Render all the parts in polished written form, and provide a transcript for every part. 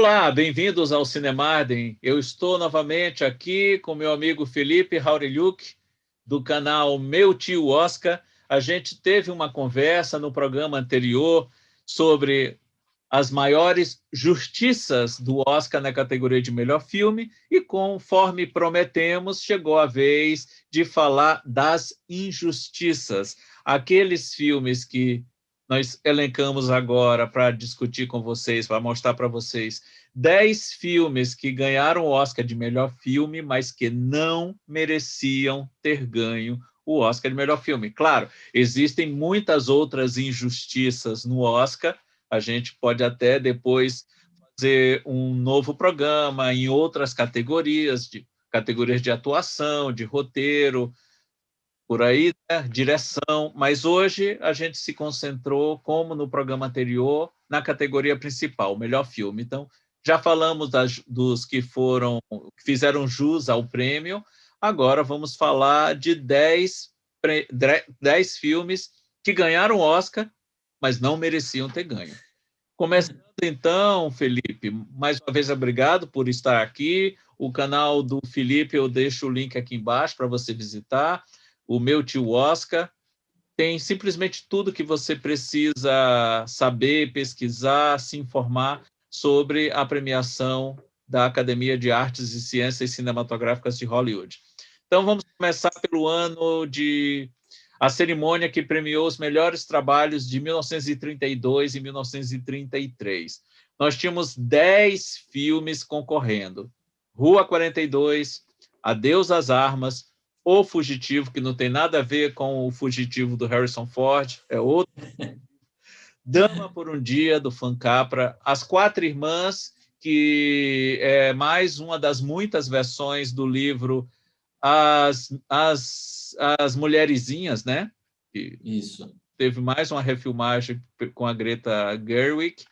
Olá, bem-vindos ao Cinemarden. Eu estou novamente aqui com meu amigo Felipe Haureliuk, do canal Meu Tio Oscar. A gente teve uma conversa no programa anterior sobre as maiores justiças do Oscar na categoria de melhor filme e, conforme prometemos, chegou a vez de falar das injustiças. Aqueles filmes que nós elencamos agora para discutir com vocês, para mostrar para vocês 10 filmes que ganharam o Oscar de melhor filme, mas que não mereciam ter ganho o Oscar de melhor filme. Claro, existem muitas outras injustiças no Oscar, a gente pode até depois fazer um novo programa em outras categorias de atuação, de roteiro, por aí, né? Direção, mas hoje a gente se concentrou, como no programa anterior, na categoria principal, melhor filme. Então, já falamos dos que fizeram jus ao prêmio, agora vamos falar de 10 filmes que ganharam o Oscar, mas não mereciam ter ganho. Começando então, Felipe, mais uma vez obrigado por estar aqui. O canal do Felipe eu deixo o link aqui embaixo para você visitar. O Meu Tio Oscar tem simplesmente tudo que você precisa saber, pesquisar, se informar sobre a premiação da Academia de Artes e Ciências Cinematográficas de Hollywood. Então, vamos começar pelo ano de a cerimônia que premiou os melhores trabalhos de 1932 e 1933. Nós tínhamos 10 filmes concorrendo. Rua 42, Adeus às Armas, O Fugitivo, que não tem nada a ver com o Fugitivo do Harrison Ford, é outro. Dama por um Dia, do Frank Capra, As Quatro Irmãs, que é mais uma das muitas versões do livro as Mulherzinhas, né? Isso. Teve mais uma refilmagem com a Greta Gerwig.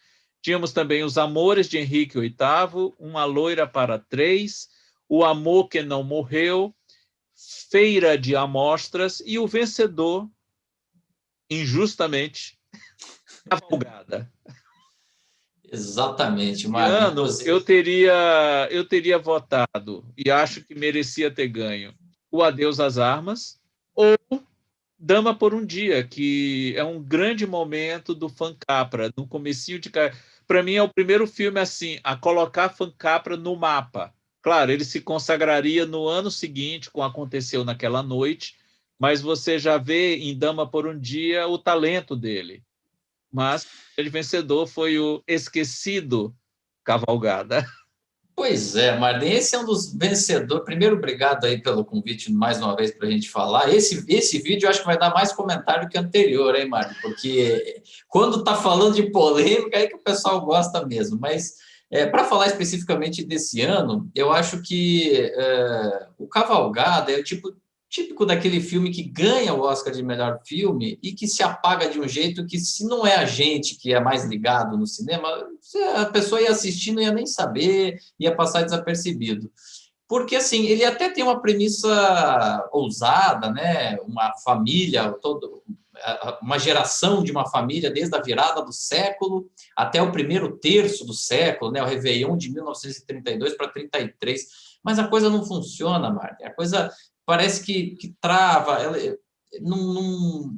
Tínhamos também Os Amores de Henrique VIII, Uma Loira para Três, O Amor que Não Morreu, Feira de Amostras e o vencedor, injustamente, Cavalgada. Exatamente, Ano, eu teria votado, e acho que merecia ter ganho, o Adeus às Armas ou Dama por um Dia, que é um grande momento do Frank Capra, no comecinho de... Para mim é o primeiro filme assim a colocar Frank Capra no mapa. Claro, ele se consagraria no ano seguinte, com o que aconteceu naquela noite, mas você já vê em Dama por um Dia o talento dele. Mas o vencedor foi o esquecido Cavalgada. Pois é, Marden, esse é um dos vencedores. Primeiro, obrigado aí pelo convite mais uma vez para a gente falar. Esse vídeo eu acho que vai dar mais comentário que o anterior, hein, Marden? Porque quando está falando de polêmica, é que o pessoal gosta mesmo. Mas para falar especificamente desse ano, eu acho que o Cavalgada é o típico daquele filme que ganha o Oscar de melhor filme e que se apaga de um jeito que, se não é a gente que é mais ligado no cinema, a pessoa ia assistir, não ia nem saber, ia passar desapercebido. Porque, assim, ele até tem uma premissa ousada, né? Uma família, uma geração de uma família desde a virada do século até o primeiro terço do século, né? O Réveillon de 1932 para 33. Mas a coisa não funciona, Marta. A coisa parece que trava, ela é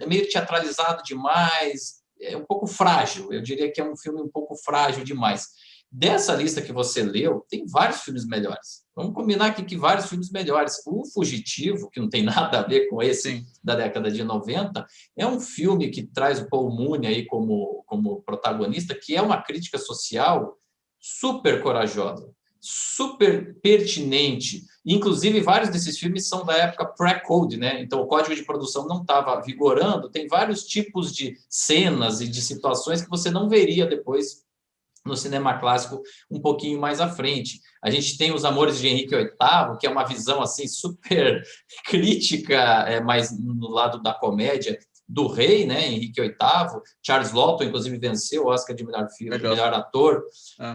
meio teatralizado demais, é um pouco frágil. Eu diria que é um filme um pouco frágil demais. Dessa lista que você leu, tem vários filmes melhores. Vamos combinar aqui que vários filmes melhores. O Fugitivo, que não tem nada a ver com esse Sim. da década de 90, é um filme que traz o Paul Mooney aí como protagonista, que é uma crítica social super corajosa, super pertinente. Inclusive, vários desses filmes são da época pré-code, né? Então, o código de produção não estava vigorando. Tem vários tipos de cenas e de situações que você não veria depois no cinema clássico um pouquinho mais à frente. A gente tem Os Amores de Henrique VIII, que é uma visão assim super crítica, mais no lado da comédia, do rei, né, Henrique VIII. Charles Lawton, inclusive, venceu o Oscar de melhor filme, melhor ator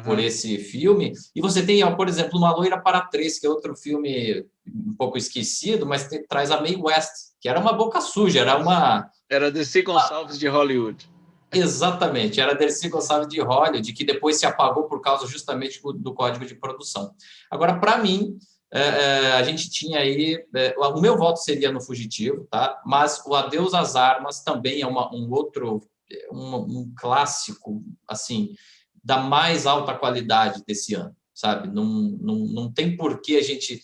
por esse filme. E você tem, por exemplo, Uma Loira para Três, que é outro filme um pouco esquecido, mas traz a Mae West, que era uma boca suja, era Era Desi Gonçalves de Hollywood. Exatamente, era Dercy Gonçalves de Hollywood, que depois se apagou por causa justamente do código de produção. Agora, para mim, a gente tinha aí... o meu voto seria no Fugitivo, tá? Mas o Adeus às Armas também é um outro... um clássico, assim, da mais alta qualidade desse ano, sabe? Não tem por que a gente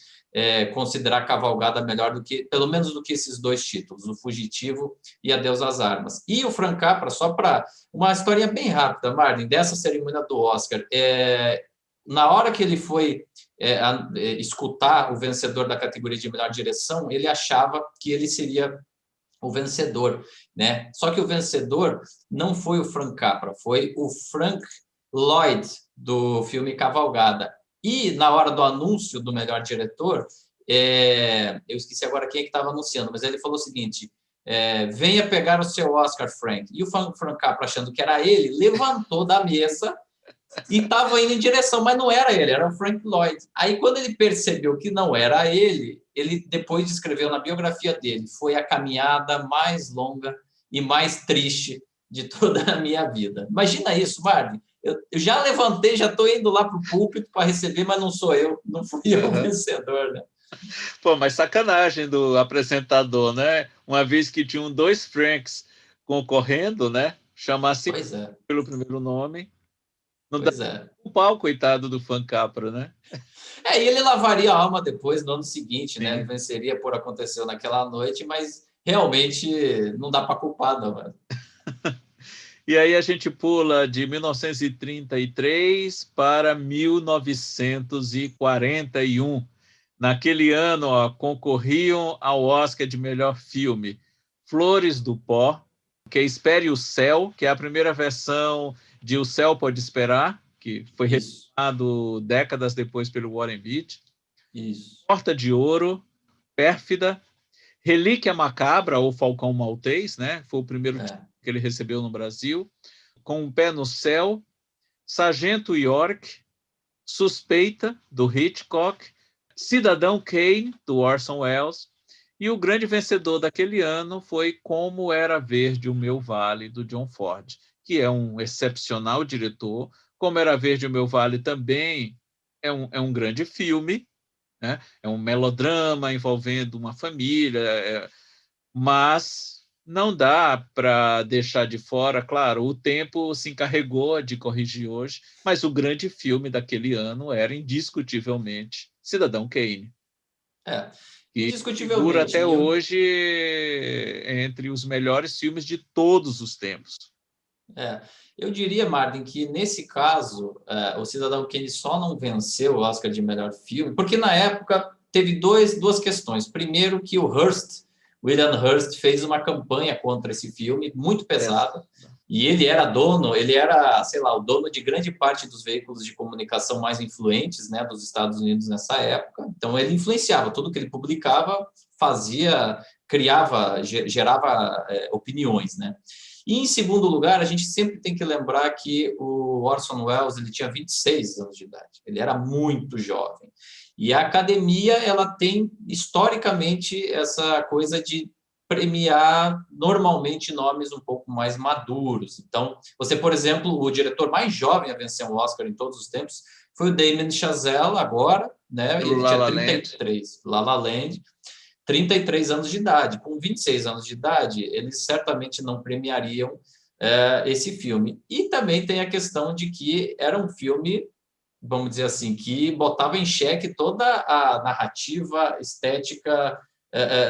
considerar Cavalgada melhor do que, pelo menos do que esses dois títulos, o Fugitivo e Adeus às Armas. E o Frank Capra, só para uma historinha bem rápida, Martin, dessa cerimônia do Oscar, na hora que ele foi escutar o vencedor da categoria de melhor direção, ele achava que ele seria o vencedor, né? Só que o vencedor não foi o Frank Capra, foi o Frank Lloyd, do filme Cavalgada. E na hora do anúncio do melhor diretor, eu esqueci agora quem é que estava anunciando, mas ele falou o seguinte: venha pegar o seu Oscar, Frank. E o Frank Capra, achando que era ele, levantou da mesa e estava indo em direção, mas não era ele, era o Frank Lloyd. Aí, quando ele percebeu que não era ele depois descreveu na biografia dele: foi a caminhada mais longa e mais triste de toda a minha vida. Imagina isso, Martin. Eu já levantei, já estou indo lá para o púlpito para receber, mas não sou eu, não fui eu o vencedor, né? Pô, mas sacanagem do apresentador, né? Uma vez que tinham dois Franks concorrendo, né? Chamasse pelo primeiro nome. Não dá o pau, coitado do Frank Capra, né? E ele lavaria a alma depois, no ano seguinte, né? Ele venceria por acontecer naquela noite, mas realmente não dá para culpar, não, velho. E aí a gente pula de 1933 para 1941. Naquele ano, concorriam ao Oscar de melhor filme Flores do Pó, que é Espere o Céu, que é a primeira versão de O Céu Pode Esperar, que foi realizado décadas depois pelo Warren Beatty. Isso. Porta de Ouro, Pérfida, Relíquia Macabra, ou Falcão Maltês, né? Foi o primeiro título que ele recebeu no Brasil. Com o Pé no Céu, Sargento York, Suspeita, do Hitchcock, Cidadão Kane, do Orson Welles, e o grande vencedor daquele ano foi Como Era Verde o Meu Vale, do John Ford, que é um excepcional diretor. Como Era Verde o Meu Vale também é um grande filme, né? É um melodrama envolvendo uma família, mas não dá para deixar de fora, claro, o tempo se encarregou de corrigir hoje, mas o grande filme daquele ano era indiscutivelmente Cidadão Kane. Que figura até hoje entre os melhores filmes de todos os tempos. Eu diria, Martin, que nesse caso, o Cidadão Kane só não venceu o Oscar de melhor filme, porque na época teve duas questões. Primeiro, que o William Hearst fez uma campanha contra esse filme muito pesada, e ele era, sei lá, o dono de grande parte dos veículos de comunicação mais influentes, né, dos Estados Unidos nessa época. Então ele influenciava, tudo que ele publicava gerava opiniões, né? E, em segundo lugar, a gente sempre tem que lembrar que o Orson Welles ele tinha 26 anos de idade, ele era muito jovem. E a academia ela tem, historicamente, essa coisa de premiar normalmente nomes um pouco mais maduros. Então, você, por exemplo, o diretor mais jovem a vencer um Oscar em todos os tempos foi o Damien Chazelle, agora, né? Ele tinha 33, La La Land. 33 anos de idade. Com 26 anos de idade, eles certamente não premiariam esse filme. E também tem a questão de que era um filme, vamos dizer assim, que botava em xeque toda a narrativa estética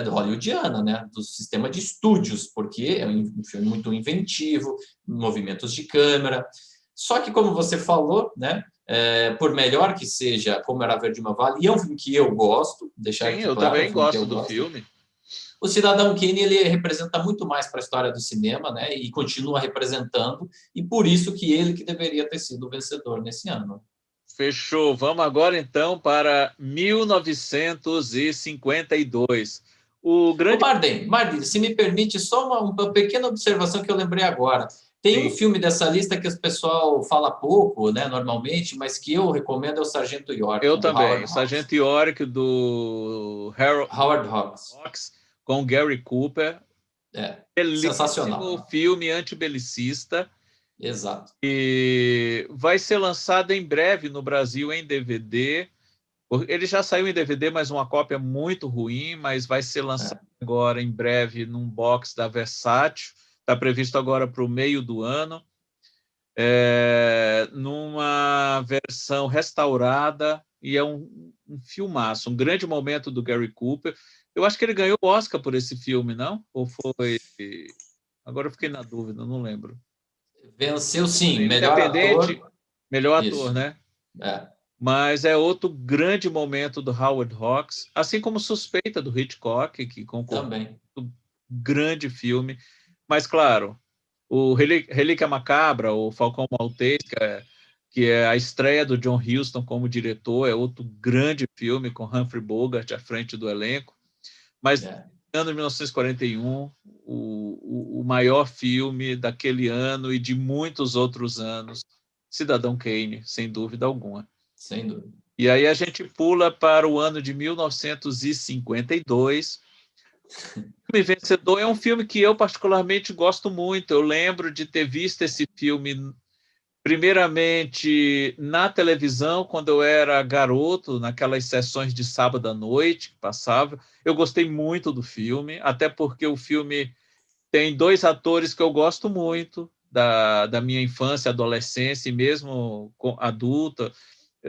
hollywoodiana, né? Do sistema de estúdios, porque é um filme muito inventivo, movimentos de câmera. Só que, como você falou, né? Por melhor que seja Como Era Verde uma Vale, e é um filme que eu gosto, deixar aqui eu claro, também gosto do filme. O Cidadão Kane ele representa muito mais para a história do cinema, né? E continua representando, e por isso que ele que deveria ter sido o vencedor nesse ano. Fechou. Vamos agora então para 1952. O grande... Marden, se me permite só uma pequena observação que eu lembrei agora. Tem um filme dessa lista que o pessoal fala pouco, né, normalmente, mas que eu recomendo, é o Sargento York. Eu também. O Sargento York, do Howard Hawks. Com Gary Cooper. Sensacional. Filme antibelicista. Exato. E vai ser lançado em breve no Brasil em DVD. Ele já saiu em DVD, mas uma cópia muito ruim, mas vai ser lançado agora em breve num box da Versátil. Está previsto agora para o meio do ano. Numa versão restaurada, e é um filmaço, um grande momento do Gary Cooper. Eu acho que ele ganhou o Oscar por esse filme, não? Ou foi... Agora eu fiquei na dúvida, não lembro. Venceu, sim, melhor Independente, ator. melhor ator, Isso. né? Mas é outro grande momento do Howard Hawks, assim como Suspeita, do Hitchcock, que concorreu. Também. Um grande filme. Mas, claro, o Relíquia Macabra, o Falcão Maltês, que é a estreia do John Huston como diretor, é outro grande filme com Humphrey Bogart à frente do elenco. Mas, no ano de 1941, o maior filme daquele ano e de muitos outros anos, Cidadão Kane, sem dúvida alguma. Sem dúvida. E aí a gente pula para o ano de 1952. O Filme Vencedor é um filme que eu particularmente gosto muito. Eu lembro de ter visto esse filme primeiramente na televisão, quando eu era garoto, naquelas sessões de sábado à noite que passava. Eu gostei muito do filme, até porque o filme tem dois atores que eu gosto muito, da minha infância, adolescência e mesmo adulta.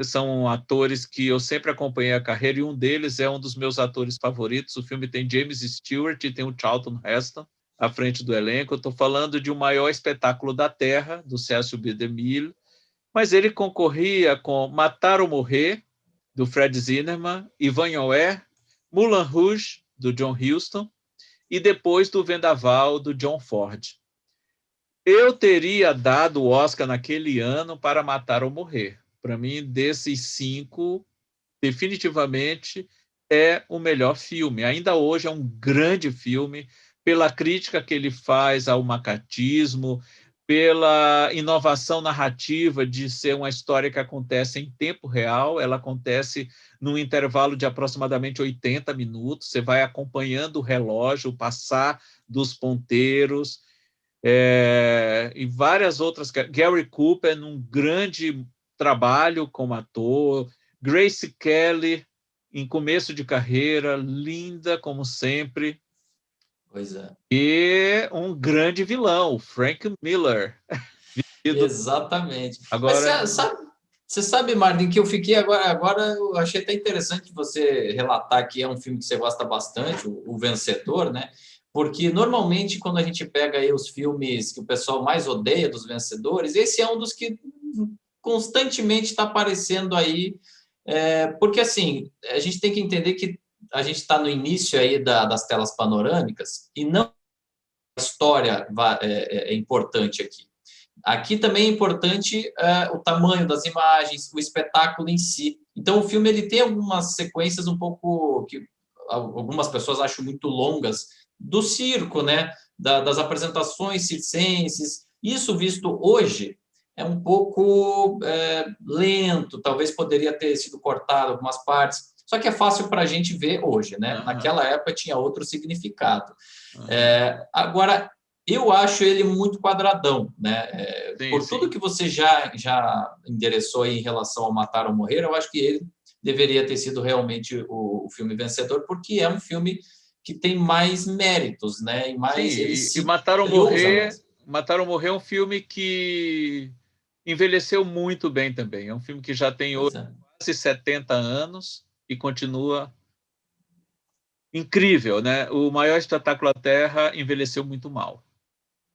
São atores que eu sempre acompanhei a carreira, e um deles é um dos meus atores favoritos. O filme tem James Stewart e tem o Charlton Heston à frente do elenco. Eu estou falando de O Maior Espetáculo da Terra, do Cecil B. DeMille, mas ele concorria com Matar ou Morrer, do Fred Zinnemann, Ivanhoe, Moulin Rouge, do John Huston, e depois do Vendaval, do John Ford. Eu teria dado o Oscar naquele ano para Matar ou Morrer. Para mim, desses 5, definitivamente é o melhor filme. Ainda hoje é um grande filme, pela crítica que ele faz ao macartismo, pela inovação narrativa de ser uma história que acontece em tempo real. Ela acontece num intervalo de aproximadamente 80 minutos. Você vai acompanhando o relógio passar dos ponteiros, e várias outras. Gary Cooper, num grande trabalho como ator. Grace Kelly, em começo de carreira, linda como sempre. Pois é. E um grande vilão, Frank Miller. Exatamente. Agora, Mas você sabe, Martin, que eu fiquei agora eu achei até interessante você relatar que é um filme que você gosta bastante, o Vencedor, né? Porque normalmente quando a gente pega aí os filmes que o pessoal mais odeia dos vencedores, esse é um dos que constantemente está aparecendo aí, porque assim, a gente tem que entender que a gente está no início aí das telas panorâmicas e não a história é importante aqui. Aqui também é importante o tamanho das imagens, o espetáculo em si. Então, o filme ele tem algumas sequências um pouco que algumas pessoas acham muito longas do circo, né? Das apresentações circenses. Isso visto hoje é um pouco lento, talvez poderia ter sido cortado algumas partes. Só que é fácil para a gente ver hoje, né? Naquela época tinha outro significado. Agora, eu acho ele muito quadradão, né? Por tudo que você já endereçou aí em relação ao Matar ou Morrer, eu acho que ele deveria ter sido realmente o filme vencedor, porque é um filme que tem mais méritos, né? E mais e Matar ou Morrer é um filme que envelheceu muito bem também. É um filme que já tem hoje quase 70 anos e continua incrível, né? O Maior Espetáculo da Terra envelheceu muito mal.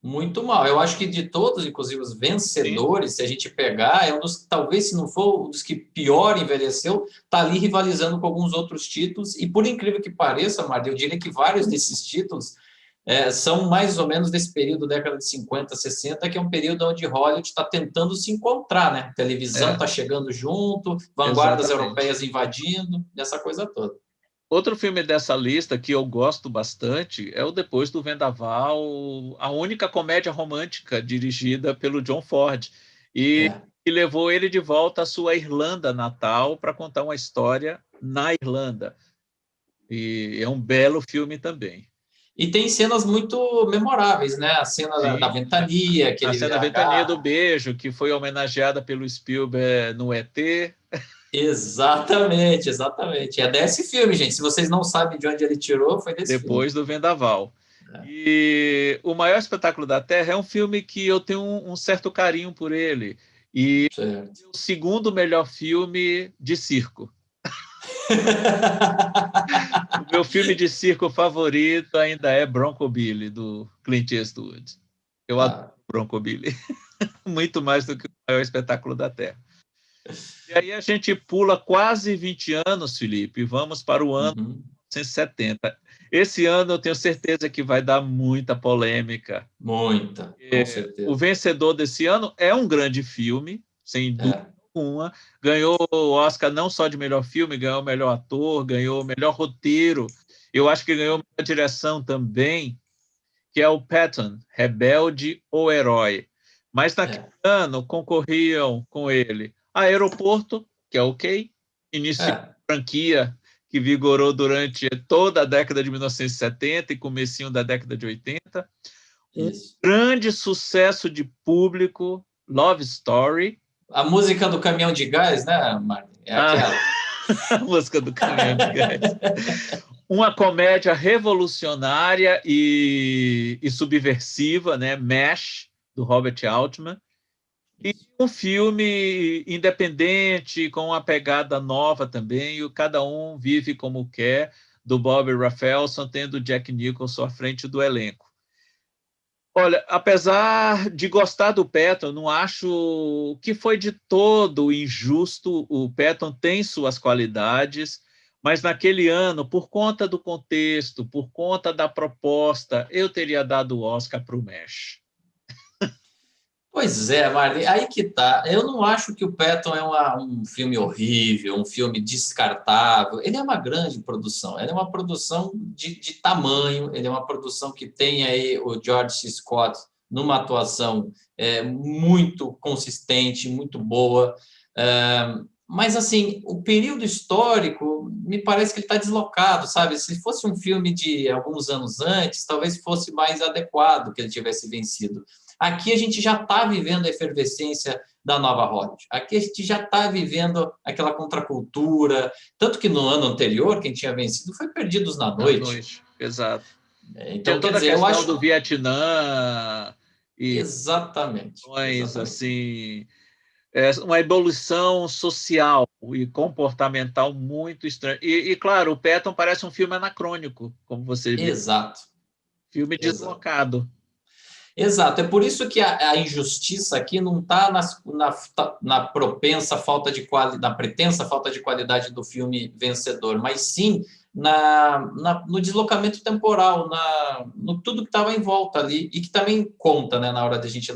Muito mal. Eu acho que de todos, inclusive os vencedores, se a gente pegar, é um dos, talvez se não for um dos que pior envelheceu, está ali rivalizando com alguns outros títulos. E por incrível que pareça, Marta, eu diria que vários desses títulos são mais ou menos desse período, década de 50, 60, que é um período onde Hollywood está tentando se encontrar, né? A televisão está chegando junto, vanguardas europeias invadindo, essa coisa toda. Outro filme dessa lista que eu gosto bastante é o Depois do Vendaval, a única comédia romântica dirigida pelo John Ford, e que levou ele de volta à sua Irlanda natal para contar uma história na Irlanda. E é um belo filme também. E tem cenas muito memoráveis, né? A cena da Sim, ventania, que a ele cena Ventania do agarra. Beijo, que foi homenageada pelo Spielberg no ET, Exatamente, exatamente. É desse filme, gente. Se vocês não sabem de onde ele tirou, foi desse filme. depois do Vendaval. E O Maior Espetáculo da Terra é um filme que eu tenho um certo carinho por ele. E Certo. o segundo melhor filme de circo. O meu filme de circo favorito ainda é Bronco Billy, do Clint Eastwood. Eu adoro Ah, Bronco Billy, muito mais do que O Maior Espetáculo da Terra. E aí a gente pula quase 20 anos, Felipe, e vamos para o ano uhum. 1970. Esse ano eu tenho certeza que vai dar muita polêmica. Muita, com O certeza. vencedor desse ano é um grande filme, sem dúvida É, alguma. Ganhou o Oscar não só de melhor filme, ganhou o melhor ator, ganhou o melhor roteiro. Eu acho que ganhou a direção também, que é o Patton, Rebelde ou Herói. Mas naquele é, ano concorriam com ele Aeroporto, que é ok, início de é, franquia que vigorou durante toda a década de 1970 e comecinho da década de 80. Um isso. grande sucesso de público, Love Story, A música do caminhão de gás, né, Martin? É a, aquela. a música do caminhão de gás. Uma comédia revolucionária e subversiva, né? MASH, do Robert Altman, e Isso. um filme independente, com uma pegada nova também, e cada um vive como quer, do Bob Rafelson, tendo Jack Nicholson à frente do elenco. Olha, apesar de gostar do Patton, não acho que foi de todo injusto. O Patton tem suas qualidades, mas naquele ano, por conta do contexto, por conta da proposta, eu teria dado o Oscar para o Mesh. Pois é, Marley, aí que tá. Eu não acho que o Patton é um filme horrível, um filme descartável. Ele é uma grande produção, ele é uma produção de tamanho, ele é uma produção que tem aí o George C. Scott numa atuação muito consistente, muito boa. É, mas, assim, o período histórico me parece que ele está deslocado, sabe? Se fosse um filme de alguns anos antes, talvez fosse mais adequado que ele tivesse vencido. Aqui a gente já está vivendo a efervescência da nova Hollywood. Aqui a gente já está vivendo aquela contracultura. Tanto que no ano anterior, quem tinha vencido foi Perdidos na Na Noite. noite, exato. Tinha Então, quer toda a dizer, eu questão acho do Vietnã e exatamente, questões exatamente. assim, uma evolução social e comportamental muito estranha. Claro, o Patton parece um filme anacrônico, como você vê, Exato, filme exato. deslocado. Exato, é por isso que a injustiça aqui não está na propensa falta de qualidade, na pretensa falta de qualidade do filme vencedor, mas sim no deslocamento temporal, no tudo que estava em volta ali e que também conta, né, na hora da gente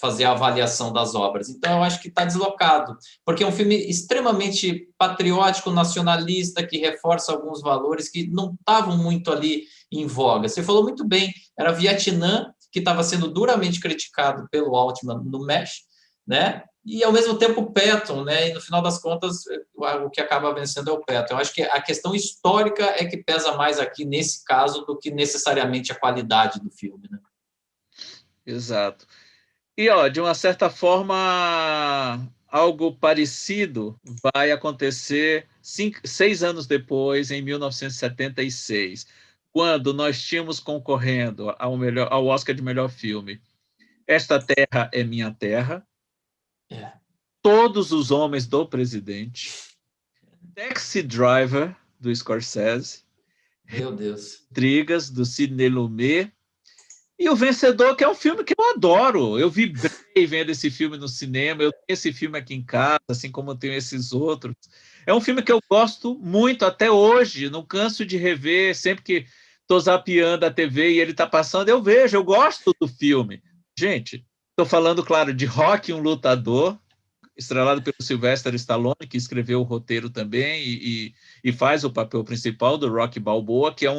fazer a avaliação das obras. Então, eu acho que está deslocado, porque é um filme extremamente patriótico, nacionalista, que reforça alguns valores que não estavam muito ali em voga. Você falou muito bem, era Vietnã, que estava sendo duramente criticado pelo Altman no MESH, né? E, ao mesmo tempo, o Patton, né? E, no final das contas, o que acaba vencendo é o Patton. Eu acho que a questão histórica é que pesa mais aqui, nesse caso, do que necessariamente a qualidade do filme, né? Exato. E, ó, de uma certa forma, algo parecido vai acontecer 6 anos depois, em 1976, quando nós tínhamos concorrendo ao Oscar de melhor filme Esta Terra é Minha Terra, É, Todos os Homens do Presidente, Taxi Driver, do Scorsese, meu Deus. Intrigas, do Sidney Lumet, e O Vencedor, que é um filme que eu adoro. Eu vibrei vendo esse filme no cinema, eu tenho esse filme aqui em casa, assim como eu tenho esses outros. É um filme que eu gosto muito até hoje, não canso de rever, sempre que estou zapeando a TV e ele está passando, eu vejo, eu gosto do filme. Gente, estou falando, claro, de Rocky, um lutador, estrelado pelo Sylvester Stallone, que escreveu o roteiro também e faz o papel principal do Rocky Balboa, que é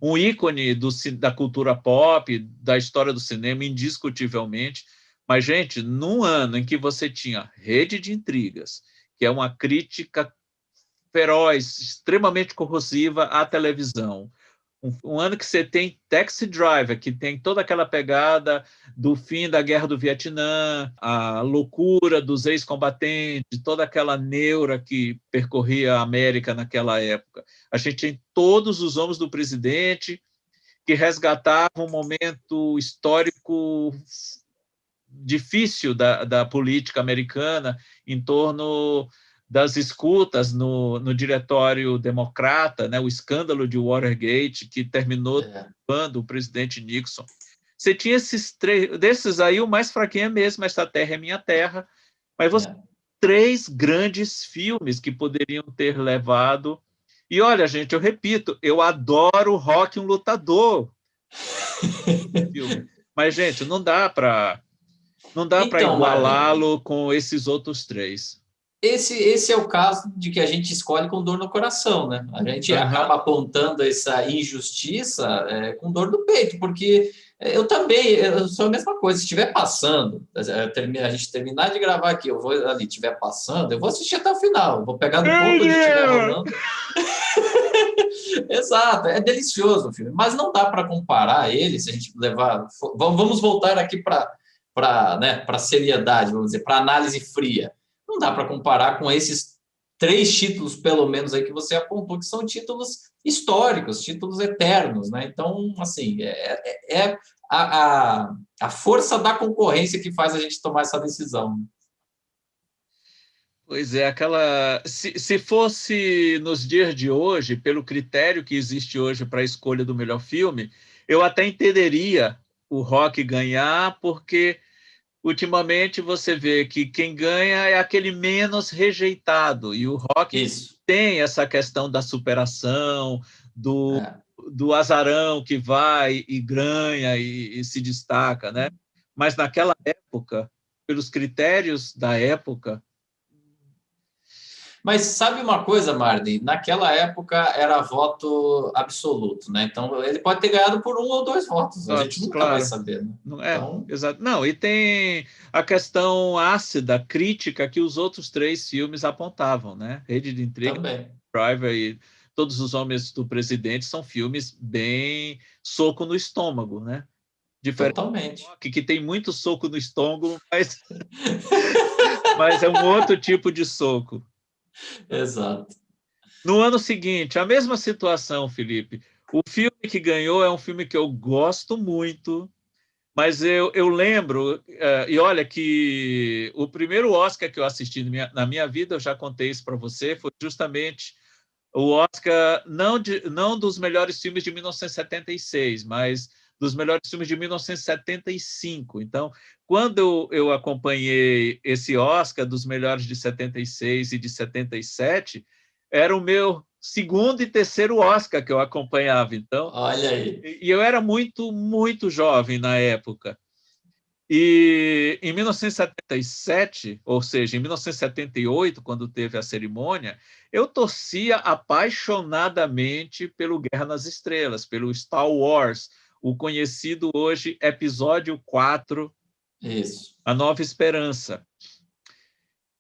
um ícone da cultura pop, da história do cinema, indiscutivelmente. Mas, gente, num ano em que você tinha Rede de Intrigas, que é uma crítica feroz, extremamente corrosiva à televisão, Um ano que você tem Taxi Driver, que tem toda aquela pegada do fim da Guerra do Vietnã, a loucura dos ex-combatentes, toda aquela neura que percorria a América naquela época. A gente tem todos os homens do presidente que resgatavam um momento histórico difícil da política americana em torno das escutas no diretório democrata, né, o escândalo de Watergate, que terminou derrubando o presidente Nixon. Você tinha esses três, desses aí, o mais fraquinho é mesmo Esta Terra é Minha Terra, mas você tem três grandes filmes que poderiam ter levado. E olha, gente, eu repito, eu adoro Rock um Lutador. Mas, gente, não dá para Então, igualá-lo com esses outros três. Esse é o caso de que a gente escolhe com dor no coração, né? A gente acaba apontando essa injustiça com dor no peito, porque eu sou a mesma coisa. Se estiver passando, a gente terminar de gravar aqui, eu vou ali, estiver passando, eu vou assistir até o final, vou pegar no ponto onde estiver rolando. Exato, é delicioso o filme, mas não dá para comparar ele, se a gente levar. Vamos voltar aqui para a seriedade, vamos dizer, para análise fria. Não dá para comparar com esses três títulos, pelo menos, aí que você apontou, que são títulos históricos, títulos eternos, né? Então, assim, é a força da concorrência que faz a gente tomar essa decisão. Pois é, se fosse nos dias de hoje, pelo critério que existe hoje para a escolha do melhor filme, eu até entenderia o Rock ganhar, porque ultimamente você vê que quem ganha é aquele menos rejeitado, e o Rock tem essa questão da superação, do azarão que vai e ganha e se destaca, né? Mas naquela época, pelos critérios da época. Mas sabe uma coisa, Mardi? Naquela época era voto absoluto, né? Então ele pode ter ganhado por 1 ou 2 votos, a gente nunca vai saber. Né? Então... exato. Não, e tem a questão ácida, crítica que os outros três filmes apontavam, né? Rede de Intriga, Driver e Todos os Homens do Presidente são filmes bem soco no estômago, né? Diferente Totalmente. Do Rock, que tem muito soco no estômago, mas é um outro tipo de soco. Exato. No ano seguinte, a mesma situação, Felipe. O filme que ganhou é um filme que eu gosto muito, mas eu lembro, e olha que o primeiro Oscar que eu assisti na minha vida, eu já contei isso para você, foi justamente o Oscar, não dos melhores filmes de 1976, mas dos melhores filmes de 1975. Então, quando eu acompanhei esse Oscar dos melhores de 76 e de 77, era o meu segundo e terceiro Oscar que eu acompanhava. Então, olha aí. E eu era muito, muito jovem na época. E em 1977, ou seja, em 1978, quando teve a cerimônia, eu torcia apaixonadamente pelo Guerra nas Estrelas, pelo Star Wars, o conhecido hoje Episódio 4, A Nova Esperança.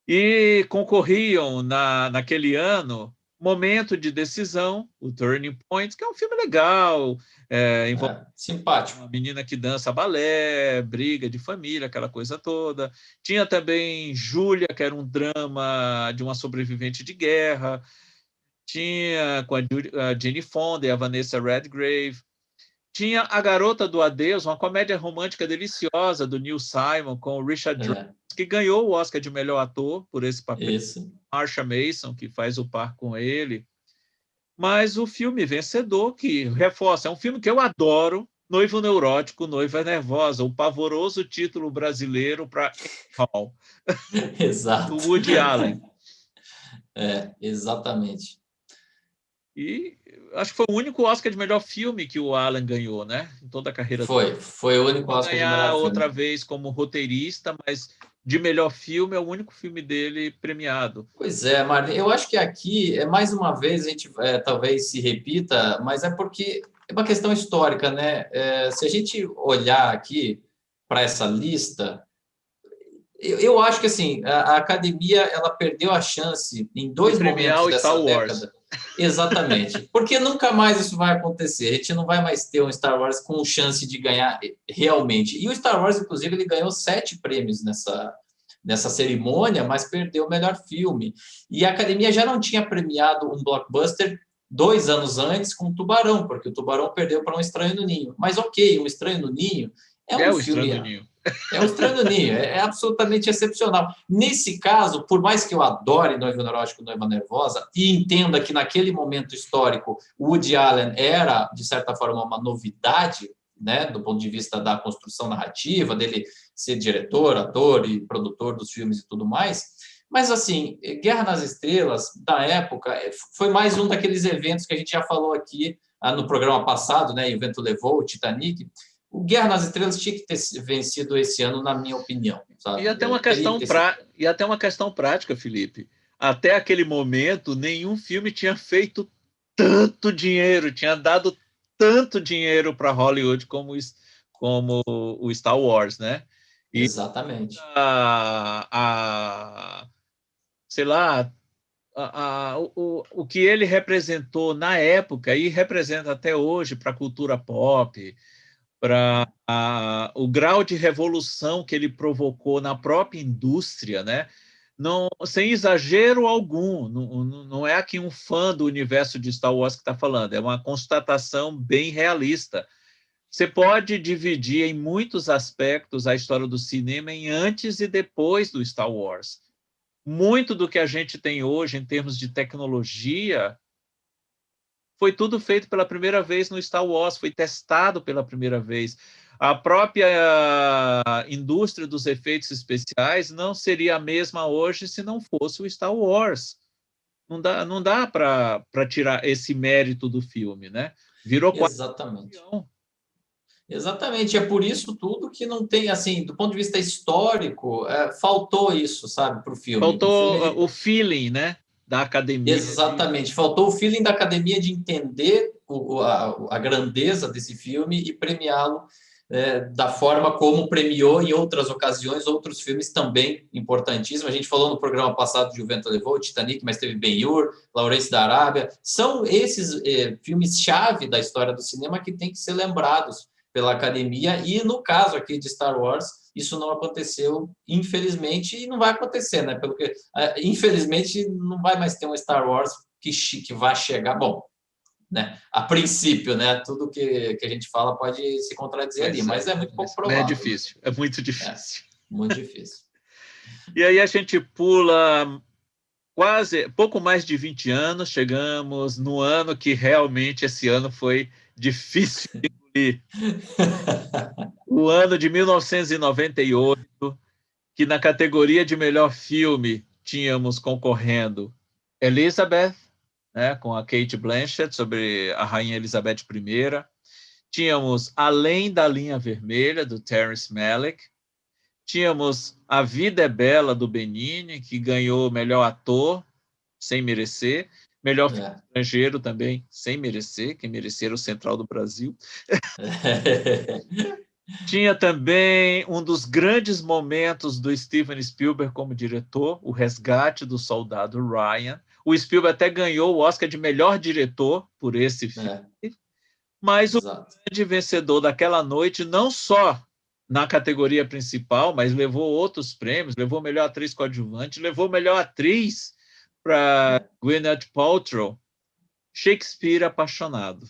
E concorriam naquele ano Momento de Decisão, o Turning Point, que é um filme legal, simpático. Uma menina que dança balé, briga de família, aquela coisa toda. Tinha também Júlia, que era um drama de uma sobrevivente de guerra. Tinha com a Jane Fonda e a Vanessa Redgrave. Tinha A Garota do Adeus, uma comédia romântica deliciosa do Neil Simon com o Richard Dreyfuss, que ganhou o Oscar de melhor ator por esse papel. Marsha Mason, que faz o par com ele. Mas o filme vencedor, que reforça, é um filme que eu adoro, Noivo Neurótico, Noiva Nervosa, o pavoroso título brasileiro para Hall. Exato. Do Woody Allen. Exatamente. E acho que foi o único Oscar de melhor filme que o Allen ganhou, né? Em toda a carreira dele. Foi o único Oscar de melhor filme. Outra vez como roteirista, mas de melhor filme é o único filme dele premiado. Pois é, Marlene, eu acho que aqui, mais uma vez, a gente talvez se repita, mas é porque é uma questão histórica, né? Se a gente olhar aqui para essa lista, eu acho que assim, a academia ela perdeu a chance em 2 momentos dessa década. Exatamente, porque nunca mais isso vai acontecer. A gente não vai mais ter um Star Wars com chance de ganhar realmente. E o Star Wars, inclusive, ele ganhou 7 prêmios nessa cerimônia, mas perdeu o melhor filme. E a Academia já não tinha premiado um blockbuster 2 anos antes com Tubarão, porque o Tubarão perdeu para Um Estranho no Ninho. Mas ok, Um Estranho no Ninho é um O Estranho filme. do Ninho. É um Estranho no Ninho, é absolutamente excepcional. Nesse caso, por mais que eu adore Noivo Neurótico, Noiva Nervosa, e entenda que naquele momento histórico o Woody Allen era, de certa forma, uma novidade, né, do ponto de vista da construção narrativa, dele ser diretor, ator e produtor dos filmes e tudo mais. Mas, assim, Guerra nas Estrelas, da época, foi mais um daqueles eventos que a gente já falou aqui no programa passado, né, e o vento levou, o Titanic. O Guerra nas Estrelas tinha que ter vencido esse ano, na minha opinião. Sabe? E até uma questão prática, Felipe. Até aquele momento, nenhum filme tinha feito tanto dinheiro, tinha dado tanto dinheiro para Hollywood como o Star Wars, né? E Exatamente. sei lá, o que ele representou na época e representa até hoje para a cultura pop, para o grau de revolução que ele provocou na própria indústria, né? Não, sem exagero algum, não é aqui um fã do universo de Star Wars que está falando, é uma constatação bem realista. Você pode dividir em muitos aspectos a história do cinema em antes e depois do Star Wars. Muito do que a gente tem hoje em termos de tecnologia foi tudo feito pela primeira vez no Star Wars, foi testado pela primeira vez. A própria indústria dos efeitos especiais não seria a mesma hoje se não fosse o Star Wars. Não dá para tirar esse mérito do filme, né? Virou quase Exatamente. um Exatamente, é por isso tudo que não tem, assim, do ponto de vista histórico, faltou isso, sabe, para o filme. O filme, faltou o feeling, né, da academia. exatamente, faltou o feeling da academia de entender a grandeza desse filme e premiá-lo da forma como premiou em outras ocasiões outros filmes também importantíssimos. A gente falou no programa passado de O Vento Levou, Titanic, mas teve Ben-Hur, Lawrence da Arábia. São esses filmes-chave da história do cinema que têm que ser lembrados pela academia, e no caso aqui de Star Wars, isso não aconteceu, infelizmente, e não vai acontecer, né? Porque, infelizmente, não vai mais ter um Star Wars que vai chegar. Bom, né? A princípio, né? Tudo que a gente fala pode se contradizer ali, mas é muito pouco provável. É difícil, é muito difícil. Muito difícil. E aí a gente pula pouco mais de 20 anos, chegamos no ano que realmente esse ano foi difícil de engolir. O ano de 1998, que na categoria de melhor filme tínhamos concorrendo Elizabeth, né, com a Kate Blanchett, sobre a Rainha Elizabeth I. Tínhamos Além da Linha Vermelha, do Terrence Malick. Tínhamos A Vida é Bela, do Benigni, que ganhou melhor ator, sem merecer. Melhor filme estrangeiro também, sem merecer. Quem merecer o Central do Brasil. Tinha também um dos grandes momentos do Steven Spielberg como diretor, O Resgate do Soldado Ryan. O Spielberg até ganhou o Oscar de melhor diretor por esse filme. Mas o grande vencedor daquela noite, não só na categoria principal, mas levou outros prêmios, levou melhor atriz coadjuvante, levou melhor atriz para Gwyneth Paltrow, Shakespeare Apaixonado.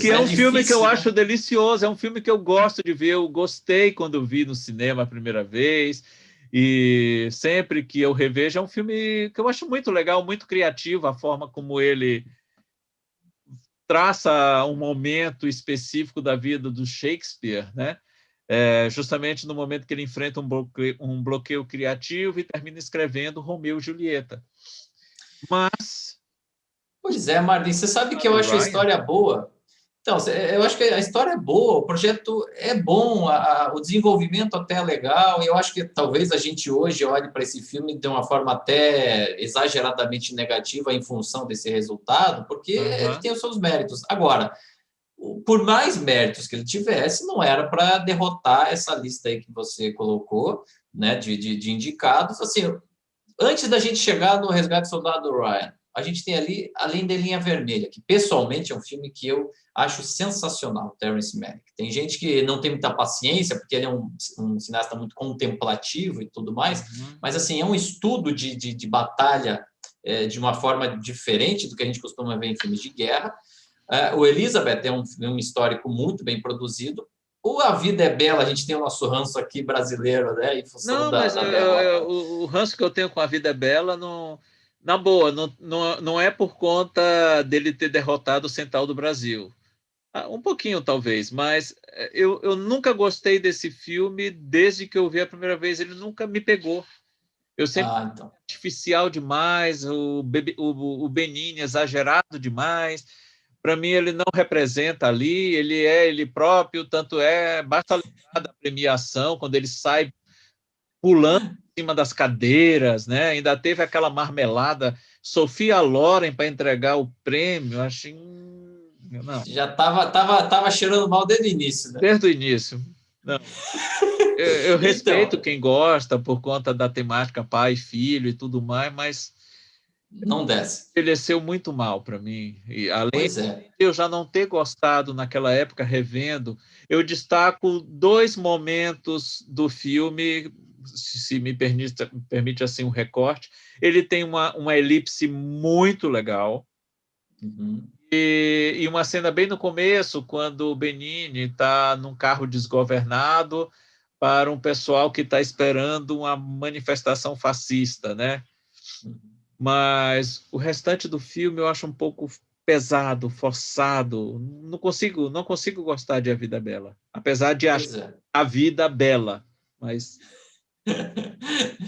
Que é um filme que eu acho delicioso, é um filme que eu gosto de ver, eu gostei quando vi no cinema a primeira vez, e sempre que eu revejo é um filme que eu acho muito legal, muito criativo, a forma como ele traça um momento específico da vida do Shakespeare, né? Justamente no momento que ele enfrenta um bloqueio criativo e termina escrevendo Romeu e Julieta. Mas... Pois é, Marlin, você sabe que eu acho a história boa. Então, eu acho que a história é boa, o projeto é bom, o desenvolvimento até é legal, e eu acho que talvez a gente hoje olhe para esse filme de uma forma até exageradamente negativa em função desse resultado, porque ele tem os seus méritos. Agora, por mais méritos que ele tivesse, não era para derrotar essa lista aí que você colocou, né, de indicados. Assim, Antes da gente chegar no Resgate do Soldado Ryan, a gente tem ali Além da Linha Vermelha, que pessoalmente é um filme que eu acho sensacional, Terrence Malick. Tem gente que não tem muita paciência, porque ele é um cineasta muito contemplativo e tudo mais, mas assim, é um estudo de batalha de uma forma diferente do que a gente costuma ver em filmes de guerra. O Elizabeth é um histórico muito bem produzido. O A Vida é Bela, a gente tem o nosso ranço aqui brasileiro, né, em função Não, mas da derrota. o ranço que eu tenho com A Vida é Bela, não, na boa, não é por conta dele ter derrotado o Central do Brasil. Um pouquinho, talvez, mas eu nunca gostei desse filme desde que eu vi a primeira vez. Ele nunca me pegou. Eu sempre Então. artificial demais, o Benigni exagerado demais. Para mim, ele não representa ali, ele é ele próprio, tanto basta lembrar da premiação, quando ele sai pulando em cima das cadeiras, né? Ainda teve aquela marmelada, Sofia Loren para entregar o prêmio, achei. Não, Já tava cheirando mal desde o início, né? desde o início. Não. Eu respeito Então, quem gosta por conta da temática pai, filho e tudo mais, mas não desce. envelheceu muito mal para mim. E além Pois é. de eu já não ter gostado naquela época, revendo, eu destaco dois momentos do filme, se me permite assim um recorte. Ele tem uma elipse muito legal. Uhum. E uma cena bem no começo, quando o Benigni está num carro desgovernado para um pessoal que está esperando uma manifestação fascista, né? Mas o restante do filme eu acho um pouco pesado, forçado. Não consigo gostar de A Vida Bela, apesar de achar Pois é. a vida bela. Mas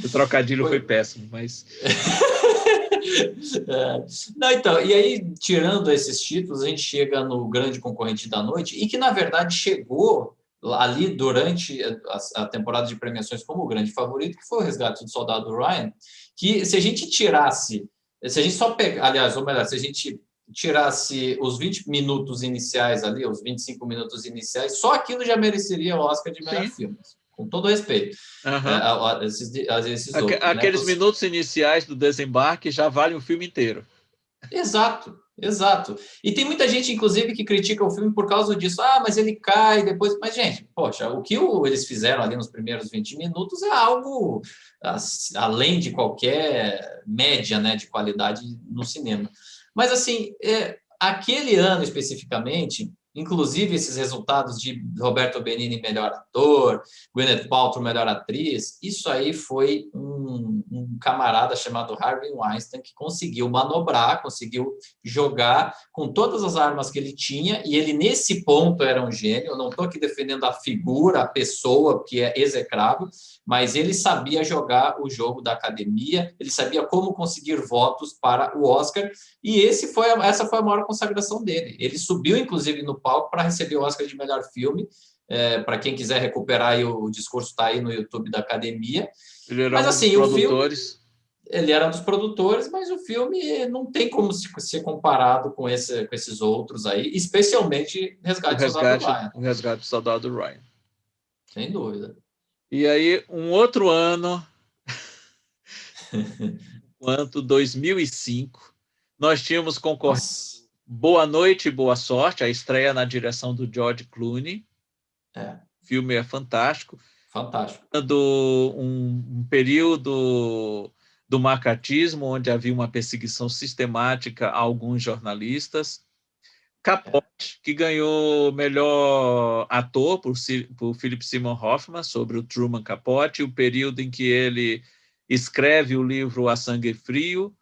o trocadilho foi Pois... péssimo. Mas Não, então, e aí, tirando esses títulos, a gente chega no grande concorrente da noite, e que, na verdade, chegou ali durante a temporada de premiações como o grande favorito, que foi o Resgate do Soldado Ryan, que se a gente tirasse, se a gente só pegar, aliás, ou melhor, se a gente tirasse os 20 minutos iniciais ali, os 25 minutos iniciais, só aquilo já mereceria o Oscar de melhor sim. filme, com todo respeito. Uhum. Esses outros, né? Aqueles minutos iniciais do desembarque já valem o filme inteiro. Exato, exato. E tem muita gente, inclusive, que critica o filme por causa disso. Ah, mas ele cai depois. Mas, gente, poxa, o que eles fizeram ali nos primeiros 20 minutos é algo além de qualquer média, né, de qualidade no cinema. Mas, assim, aquele ano especificamente, inclusive esses resultados de Roberto Benigni melhor ator, Gwyneth Paltrow melhor atriz, isso aí foi um camarada chamado Harvey Weinstein que conseguiu manobrar, conseguiu jogar com todas as armas que ele tinha, e ele nesse ponto era um gênio. Eu não estou aqui defendendo a figura, a pessoa, que é execrável, mas ele sabia jogar o jogo da academia, ele sabia como conseguir votos para o Oscar, e essa foi a maior consagração dele. Ele subiu, inclusive, no palco para receber o Oscar de melhor filme. Para quem quiser recuperar aí, o discurso está aí no YouTube da academia. Ele era Mas um dos assim, o filme, produtores. ele era um dos produtores, mas o filme não tem como ser comparado com esses outros aí, especialmente O Resgate do Soldado resgate, Ryan, o resgate do soldado Ryan. sem dúvida. E aí, um outro ano, quanto 2005, nós tínhamos concorrido Nossa, Boa Noite e Boa Sorte, a estreia na direção do George Clooney. O filme é fantástico. fantástico. Um período do macartismo, onde havia uma perseguição sistemática a alguns jornalistas. Capote, que ganhou melhor ator por Philip Seymour Hoffman, sobre o Truman Capote, o período em que ele escreve o livro A Sangue Frio.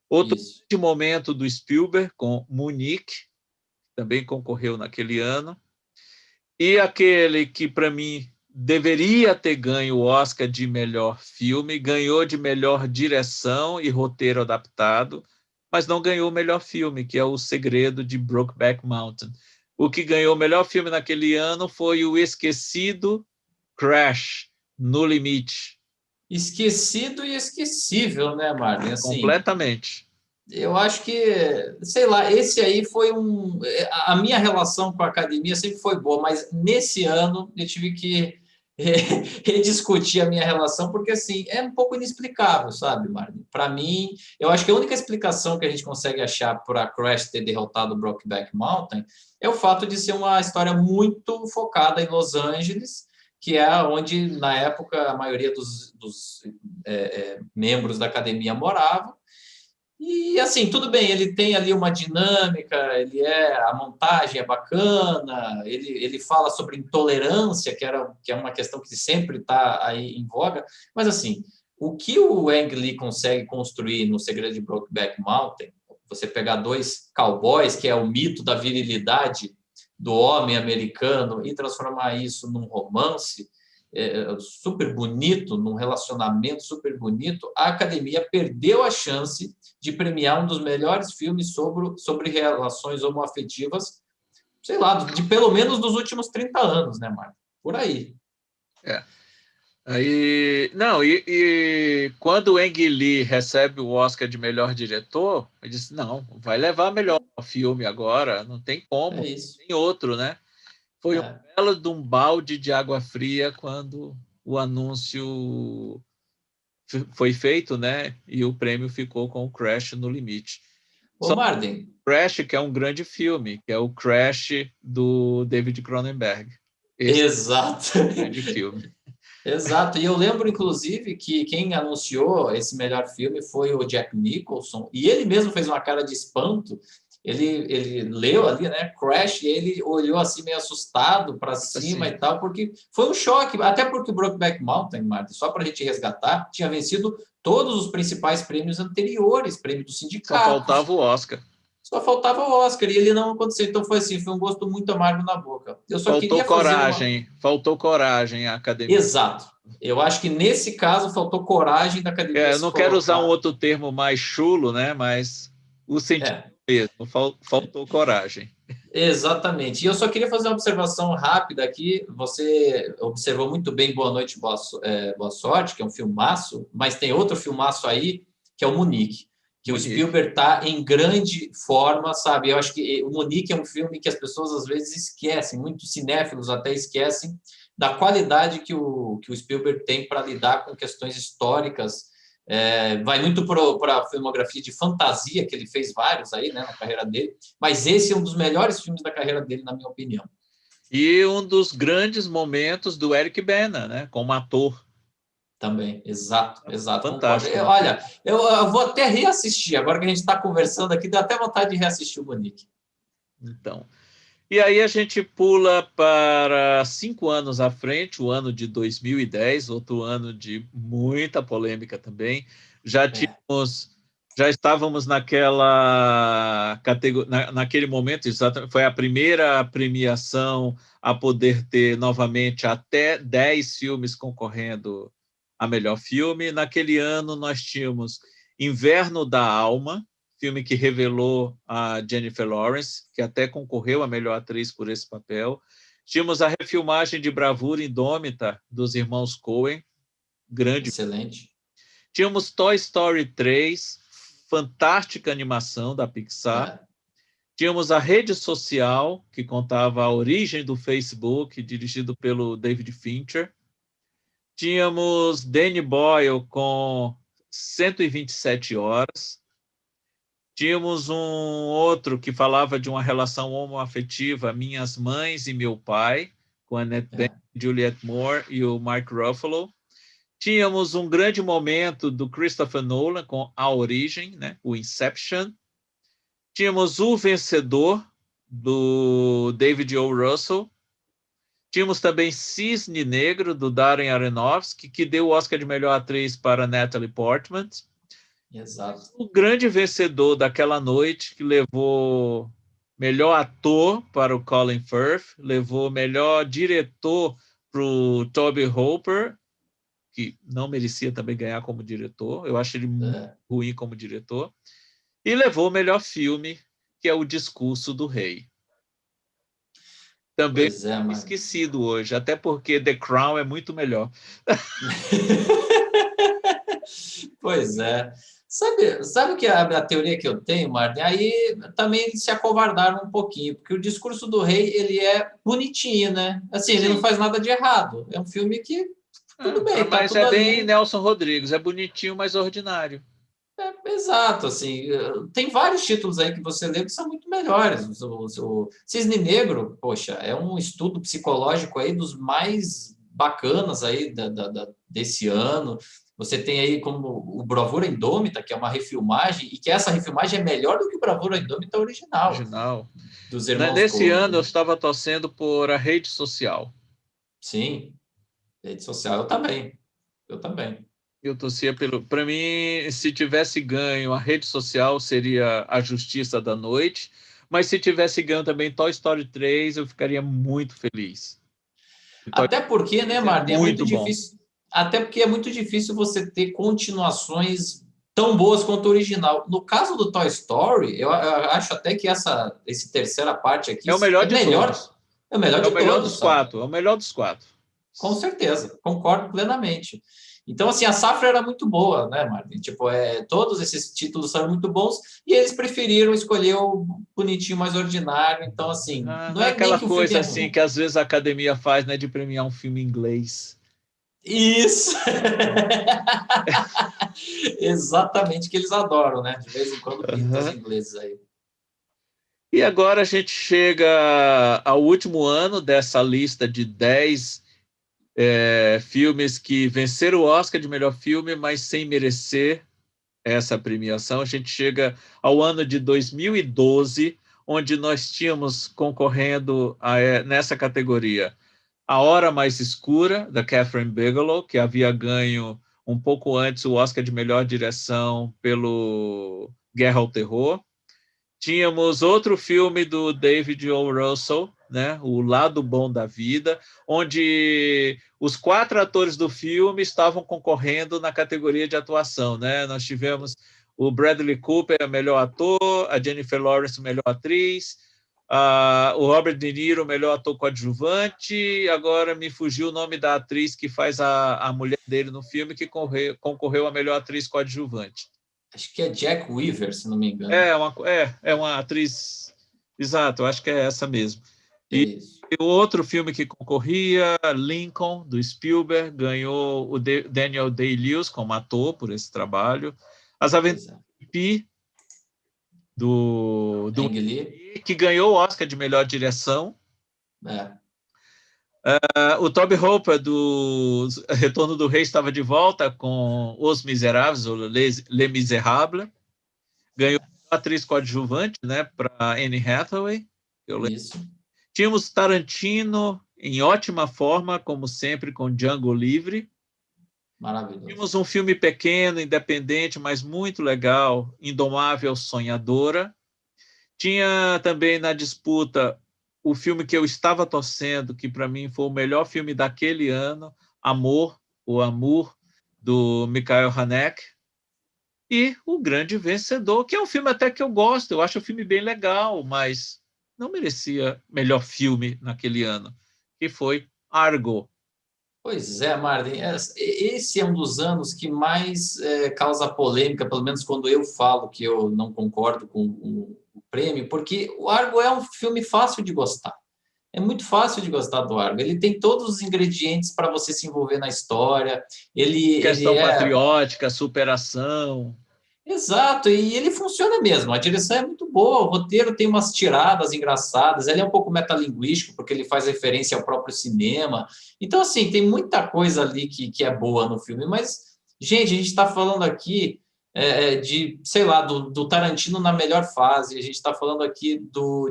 Outro momento do Spielberg, com Munique, também concorreu naquele ano. E aquele que, para mim, deveria ter ganho o Oscar de melhor filme, ganhou de melhor direção e roteiro adaptado, mas não ganhou o melhor filme, que é O Segredo de Brokeback Mountain. O que ganhou o melhor filme naquele ano foi o esquecido Crash, No Limite. Esquecido e esquecível, né, Marlon? Assim, Completamente. eu acho que, sei lá, esse aí foi a minha relação com a academia sempre foi boa, mas nesse ano eu tive que rediscutir a minha relação, porque assim, é um pouco inexplicável, sabe, Marlon? Para mim, eu acho que a única explicação que a gente consegue achar para Crash ter derrotado o Brokeback Mountain é o fato de ser uma história muito focada em Los Angeles, que é onde, na época, a maioria dos membros da academia morava. E assim, tudo bem, ele tem ali uma dinâmica, a montagem é bacana, ele fala sobre intolerância, que é uma questão que sempre está aí em voga, mas assim, o que o Ang Lee consegue construir no Segredo de Brokeback Mountain, você pegar dois cowboys, que é o mito da virilidade do homem americano, e transformar isso num romance super bonito, num relacionamento super bonito, a academia perdeu a chance de premiar um dos melhores filmes sobre relações homoafetivas, sei lá, de pelo menos dos últimos 30 anos, né, Marco? Por aí. Aí, não, e quando o Ang Lee recebe o Oscar de melhor diretor, ele disse, não, vai levar melhor filme agora, não tem como, É isso. tem outro, né? Foi um belo de um balde de água fria quando o anúncio foi feito, né? E o prêmio ficou com o Crash no limite. Ô, Marden. Crash, que é um grande filme, que é o Crash do David Cronenberg. Exato. É um grande filme. Exato. E eu lembro, inclusive, que quem anunciou esse melhor filme foi o Jack Nicholson, e ele mesmo fez uma cara de espanto. Ele leu ali, né, Crash, e ele olhou assim meio assustado para cima e tal, porque foi um choque, até porque o Brokeback Mountain, Martin, só para a gente resgatar, tinha vencido todos os principais prêmios anteriores, prêmio do sindicato. Só faltava o Oscar. Só faltava o Oscar, e ele não aconteceu. Então foi assim, foi um gosto muito amargo na boca. Eu só queria fazer faltou coragem à academia. Exato. Eu acho que nesse caso faltou coragem da academia. Eu não quero usar um outro termo mais chulo, né? Mas o sentido mesmo, faltou coragem. Exatamente. E eu só queria fazer uma observação rápida aqui. Você observou muito bem Boa Noite, Boa Sorte, que é um filmaço, mas tem outro filmaço aí, que é o Munique, que o Spielberg está em grande forma, sabe? Eu acho que o Munique é um filme que as pessoas às vezes esquecem, muitos cinéfilos até esquecem da qualidade que o Spielberg tem para lidar com questões históricas. Vai muito para a filmografia de fantasia, que ele fez vários aí, né, na carreira dele, mas esse é um dos melhores filmes da carreira dele, na minha opinião. E um dos grandes momentos do Eric Bana, né, como ator. Também, exato. Fantástico. Olha, eu vou até reassistir, agora que a gente está conversando aqui, dá até vontade de reassistir o Munique. Então, e aí a gente pula para 5 anos à frente, o ano de 2010, outro ano de muita polêmica também. Já estávamos naquela categoria, naquele momento, exatamente, foi a primeira premiação a poder ter novamente até 10 filmes concorrendo a melhor filme. Naquele ano nós tínhamos Inverno da Alma, filme que revelou a Jennifer Lawrence, que até concorreu a melhor atriz por esse papel. Tínhamos a refilmagem de Bravura Indômita dos irmãos Coen, grande. Excelente. Tínhamos Toy Story 3, fantástica animação da Pixar. Tínhamos a Rede Social, que contava a origem do Facebook, dirigido pelo David Fincher. Tínhamos Danny Boyle com 127 horas. Tínhamos um outro que falava de uma relação homoafetiva, Minhas Mães e Meu Pai, com a Annette Bening, Juliette Moore e o Mark Ruffalo. Tínhamos um grande momento do Christopher Nolan com A Origem, né, o Inception. Tínhamos O Vencedor, do David O. Russell. Tínhamos também Cisne Negro, do Darren Aronofsky, que deu o Oscar de melhor atriz para Natalie Portman. Exato. O grande vencedor daquela noite, que levou melhor ator para o Colin Firth, levou melhor diretor para o Toby Hooper, que não merecia também ganhar como diretor, eu acho ele muito ruim como diretor, e levou o melhor filme, que é O Discurso do Rei. Também esquecido hoje, até porque The Crown é muito melhor. Pois é. Sabe que a teoria que eu tenho, Martin? Aí também eles se acovardaram um pouquinho, porque o Discurso do Rei, ele é bonitinho, né? Assim, ele não Sim. faz nada de errado. É um filme que, tudo bem, tá Mas tudo é bem ali. Nelson Rodrigues, é bonitinho, mas ordinário. Exato, assim, tem vários títulos aí que você lê que são muito melhores. O Cisne Negro, poxa, é um estudo psicológico aí dos mais bacanas aí desse ano. Você tem aí como o Bravura Indômita, que é uma refilmagem, e que essa refilmagem é melhor do que o Bravura Indômita original, Original. dos irmãos Nesse Coen, ano eu né? estava torcendo por A Rede Social. Sim, rede social, eu também. Eu também. Eu torcia pelo. Para mim, se tivesse ganho A Rede Social, seria A Justiça da Noite. Mas se tivesse ganho também Toy Story 3, eu ficaria muito feliz. E Toy Até porque, Story né, 3 é Martin, é muito muito bom. difícil. Até porque é muito difícil você ter continuações tão boas quanto o original. No caso do Toy Story, eu acho até que esse terceira parte aqui É o melhor é de melhor, todos. é o melhor É o de melhor todos, dos sabe? quatro. É o melhor dos quatro. Com certeza, concordo plenamente. Então, assim, a safra era muito boa, né, Martin? Tipo, todos esses títulos são muito bons e eles preferiram escolher o bonitinho mais ordinário. Então, assim, Ah, não não é é nem aquela que o filme é coisa assim ruim. que às vezes a academia faz, né, de premiar um filme em inglês. Isso! Exatamente que eles adoram, né? De vez em quando pintam os Uhum. ingleses aí. E agora a gente chega ao último ano dessa lista de 10 filmes que venceram o Oscar de melhor filme, mas sem merecer essa premiação. A gente chega ao ano de 2012, onde nós tínhamos concorrendo nessa categoria A Hora Mais Escura, da Catherine Bigelow, que havia ganho um pouco antes o Oscar de melhor direção pelo Guerra ao Terror. Tínhamos outro filme do David O. Russell, né, O Lado Bom da Vida, onde os 4 atores do filme estavam concorrendo na categoria de atuação. Né? Nós tivemos o Bradley Cooper, melhor ator, a Jennifer Lawrence, melhor atriz, o Robert De Niro, melhor ator coadjuvante. Agora me fugiu o nome da atriz que faz a mulher dele no filme, que concorreu a melhor atriz coadjuvante. Acho que é Jack Weaver, se não me engano. É uma atriz. Exato, acho que é essa mesmo. É E isso. o outro filme que concorria, Lincoln, do Spielberg, ganhou o Daniel Day-Lewis como ator por esse trabalho. As Aventuras Pois é. de Pi, do Ang Lee, que ganhou o Oscar de melhor direção. é, O Toby Hooper, do Retorno do Rei, estava de volta com Os Miseráveis, ou Les Miserables. Ganhou atriz coadjuvante, né, para Anne Hathaway. isso. Tínhamos Tarantino em ótima forma, como sempre, com Django Livre. Maravilhoso. Tínhamos um filme pequeno, independente, mas muito legal, Indomável Sonhadora. Tinha também na disputa o filme que eu estava torcendo, que para mim foi o melhor filme daquele ano, Amor, o Amour, do Michael Haneke. E o grande vencedor, que é um filme até que eu gosto, eu acho o filme bem legal, mas não merecia melhor filme naquele ano, que foi Argo. Pois é, Martin, esse é um dos anos que mais causa polêmica, pelo menos quando eu falo que eu não concordo com o prêmio, porque o Argo é um filme fácil de gostar. É muito fácil de gostar do Argo. Ele tem todos os ingredientes para você se envolver na história. Ele Questão é patriótica, superação. exato, e ele funciona mesmo. A direção é muito boa, o roteiro tem umas tiradas engraçadas, ele é um pouco metalinguístico, porque ele faz referência ao próprio cinema. Então, assim, tem muita coisa ali que é boa no filme, mas, gente, a gente está falando aqui de, sei lá, do Tarantino na melhor fase, a gente está falando aqui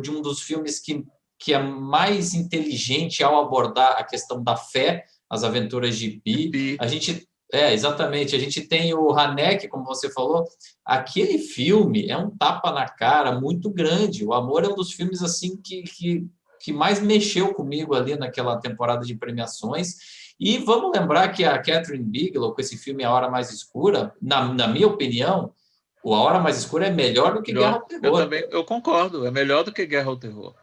de um dos filmes que é mais inteligente ao abordar a questão da fé, As Aventuras de Pi. Pi. Exatamente. A gente tem o Haneke, como você falou, aquele filme é um tapa na cara muito grande. O Amor é um dos filmes assim que mais mexeu comigo ali naquela temporada de premiações. E vamos lembrar que a Catherine Bigelow, com esse filme A Hora Mais Escura, na minha opinião, o A Hora Mais Escura é melhor do que Guerra Melhor. ao Eu Terror. também, eu concordo, é melhor do que Guerra ao Terror.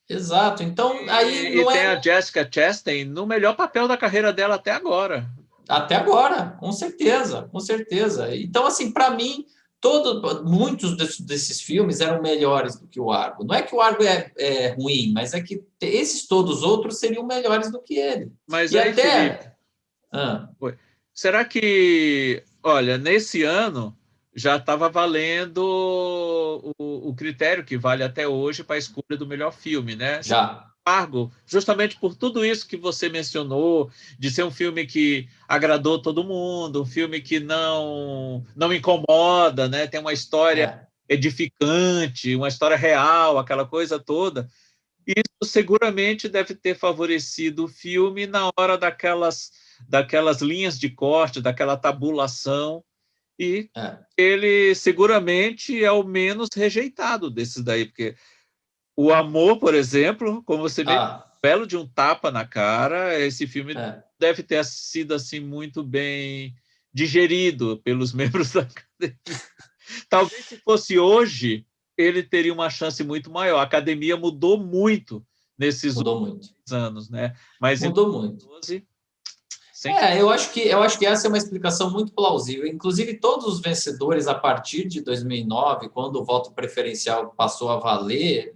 Exato. Então, aí E não tem é a Jessica Chastain no melhor papel da carreira dela até agora. até agora, com certeza, com certeza. Então, assim, para mim, muitos desses filmes eram melhores do que o Argo. Não é que o Argo é ruim, mas é que esses todos outros seriam melhores do que ele. Mas E aí, Felipe, até... Ah, será que, olha, nesse ano já estava valendo o critério que vale até hoje para a escolha do melhor filme, né? já. Fargo, justamente por tudo isso que você mencionou, de ser um filme que agradou todo mundo, um filme que não incomoda, né? Tem uma história É, edificante, uma história real, aquela coisa toda. Isso seguramente deve ter favorecido o filme na hora daquelas linhas de corte, daquela tabulação, e é. ele seguramente é o menos rejeitado desses daí, porque o Amor, por exemplo, como você vê, Ah, belo de um tapa na cara, esse filme é. deve ter sido assim muito bem digerido pelos membros da academia. Talvez se fosse hoje, ele teria uma chance muito maior. A academia mudou muito nesses Mudou muito. últimos anos, né? Mas em Mudou muito. 2012, sem que... Eu acho que essa é uma explicação muito plausível. Inclusive, todos os vencedores a partir de 2009, quando o voto preferencial passou a valer,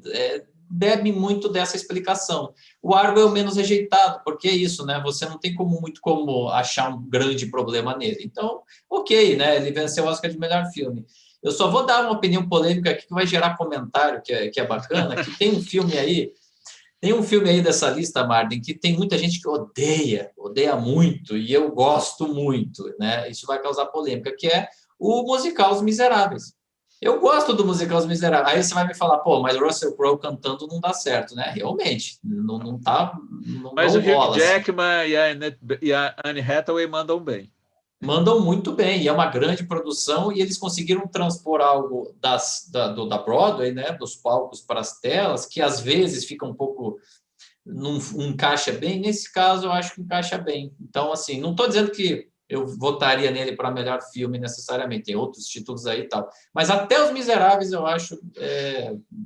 bebe muito dessa explicação. O Argo é o menos rejeitado, porque é isso, né? Você não tem muito como achar um grande problema nele. Então, ok, né? Ele venceu o Oscar de melhor filme. Eu só vou dar uma opinião polêmica aqui que vai gerar comentário, que é bacana, que tem um filme aí dessa lista, Marden, que tem muita gente que odeia muito, e eu gosto muito, né? Isso vai causar polêmica, que é o musical Os Miseráveis. Eu gosto do musical Os Miseráveis. Aí você vai me falar, pô, mas Russell Crowe cantando não dá certo, né? Realmente, não tá, Mas o não Hugh rola assim. Jackman e a Anne Hathaway mandam bem. Mandam muito bem, e é uma grande produção, e eles conseguiram transpor algo da Broadway, né, dos palcos para as telas, que às vezes fica um pouco, não encaixa bem. Nesse caso eu acho que encaixa bem. Então, assim, não estou dizendo que eu votaria nele para melhor filme necessariamente, tem outros títulos aí e tal, mas até Os Miseráveis eu acho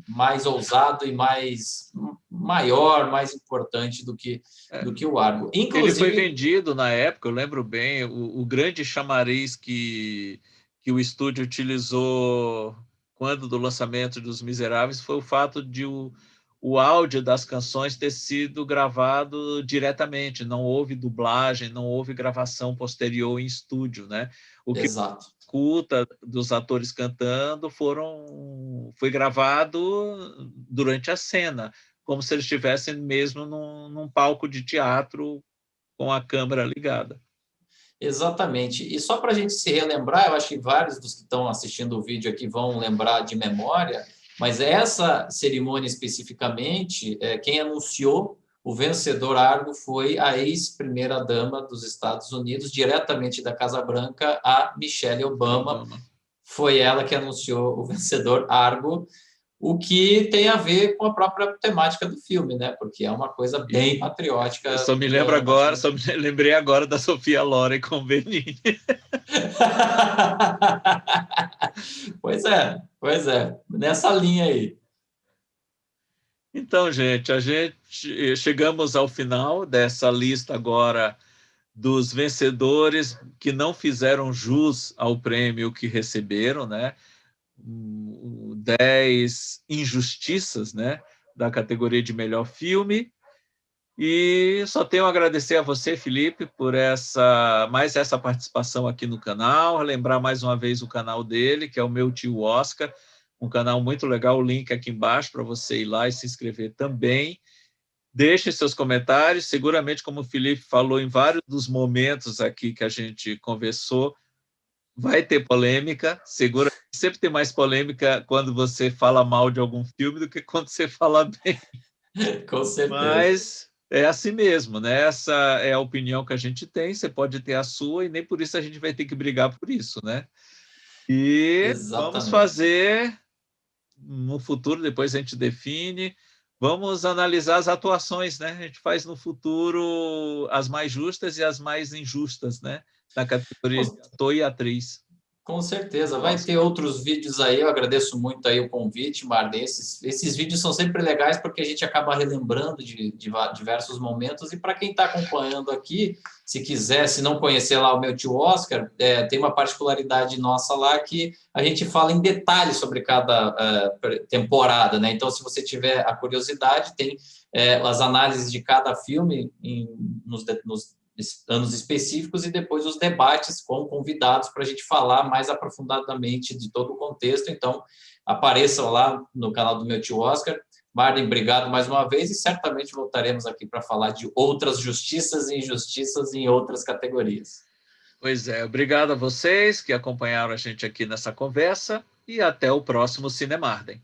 mais ousado e maior, mais importante do que o Argo. Ele foi Inclusive, vendido na época, eu lembro bem, o grande chamariz que o estúdio utilizou quando do lançamento dos Miseráveis foi o fato de o áudio das canções ter sido gravado diretamente, não houve dublagem, não houve gravação posterior em estúdio, né? O que exato. escuta dos atores cantando foi gravado durante a cena, como se eles estivessem mesmo num palco de teatro com a câmera ligada. Exatamente. E só para a gente se relembrar, eu acho que vários dos que estão assistindo o vídeo aqui vão lembrar de memória, mas essa cerimônia especificamente, quem anunciou o vencedor Argo foi a ex-primeira-dama dos Estados Unidos, diretamente da Casa Branca, a Michelle Obama. Obama. Foi ela que anunciou o vencedor Argo, o que tem a ver com a própria temática do filme, né? Porque é uma coisa bem patriótica. Eu só me lembro agora, só me lembrei agora da Sofia Loren com o Benigni. Pois é, nessa linha aí. Então, gente, a gente chegamos ao final dessa lista agora dos vencedores que não fizeram jus ao prêmio que receberam, né? 10 injustiças, né? Da categoria de melhor filme. E só tenho a agradecer a você, Felipe, por mais essa participação aqui no canal, lembrar mais uma vez o canal dele, que é o Meu Tio Oscar, um canal muito legal, o link aqui embaixo para você ir lá e se inscrever também. Deixe seus comentários, seguramente, como o Felipe falou em vários dos momentos aqui que a gente conversou, vai ter polêmica, seguramente sempre tem mais polêmica quando você fala mal de algum filme do que quando você fala bem. Com certeza. Mas é assim mesmo, né? Essa é a opinião que a gente tem, você pode ter a sua, e nem por isso a gente vai ter que brigar por isso, né? E vamos Exatamente. fazer no futuro, depois a gente define, vamos analisar as atuações, né? A gente faz no futuro as mais justas e as mais injustas, né? Na categoria de ator e atriz. Com certeza, vai ter outros vídeos aí. Eu agradeço muito aí o convite, Marden. Esses vídeos são sempre legais porque a gente acaba relembrando de diversos momentos. E para quem está acompanhando aqui, se quiser, se não conhecer lá o Meu Tio Oscar, tem uma particularidade nossa lá que a gente fala em detalhes sobre cada temporada, né? Então, se você tiver a curiosidade, tem as análises de cada filme nos anos específicos e depois os debates com convidados para a gente falar mais aprofundadamente de todo o contexto. Então, apareçam lá no canal do Meu Tio Oscar. Marden, obrigado mais uma vez e certamente voltaremos aqui para falar de outras justiças e injustiças em outras categorias. Pois é, obrigado a vocês que acompanharam a gente aqui nessa conversa e até o próximo Cinemarden.